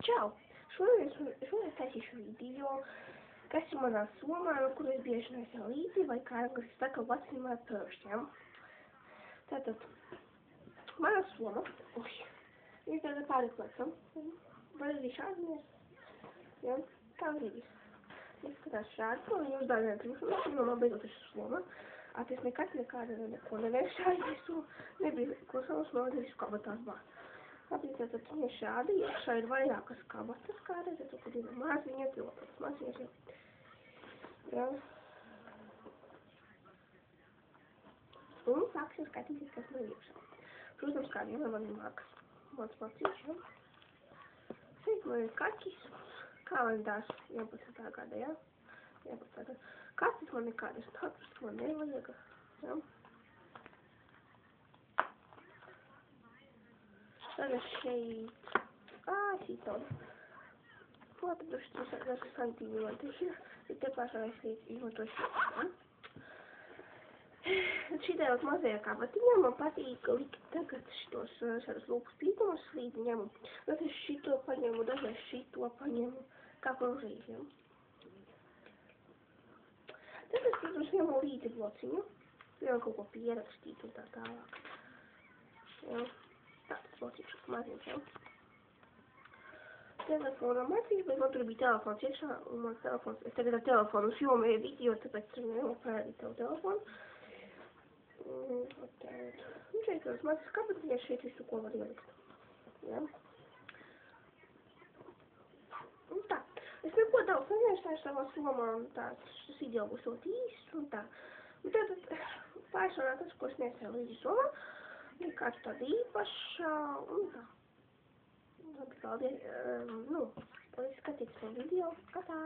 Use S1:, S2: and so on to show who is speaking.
S1: Čau! Šodien taisīšu video, kas ir manā somā, no kuras bieži nesu līdzi, vai kā angļuiski saka, what's in my purse, ja? Tātad, mana soma, ir tāda pārliklēta, var arī šādies, ja? Tā gribas. Izskatās šādi, un jūs daļai trūkst, no man beidzot ir soma. Es nekad neko nevēju šādi, nebija, ko savas mājas kabatās bāzt. Tātad viņa šādi, iekšā ir vairākas kabatas, kā redzat, kur ir maziņa, tilpums, maziņa. Ja. Un sāksim skatīties, kas man iekšā. Protams, kādiem man ir mans macīši, ja. Šeit man ir kaķis, kalendārs 11. gada, ja. 11. gada. Kaķis man ir kādas tāpēc, man nevajag, ja. Tagad šeit, šī tāda. Atraduši dažas santīmi man te ir te pašā es izmantošu. Šī tāda mazajā kabatiņā man patīk likt tagad šitos šādus lūpas pītumus līdzi ņemu. Tad es šito paņemu, dažreiz šito paņemu, kā prožīziem. Tad es, protams, ņemu līdzi blociņu, jau kaut ko pierakstīt un tā tālāk. Ja. Tāds blociņš maziņš, ja. Telefonam acīs, bet man tur bija telefons iekšā, un mans telefons, es tagad ar telefonu filmēju video, tāpēc neopērēju tavu telefonu. Šeit tāds mazs kabatiņš, šeit visu, ko var ielikt. Ja. Un tā. Es neko daudz neviešāju savā somā, un šis video būs ļoti īsts, un tā. Un tad pārsvarā tas, ko es nesēju līdzi somā, ir kāds tāda īpaša, un tā. Labi, paldies, paldies skatīties savu video, katā.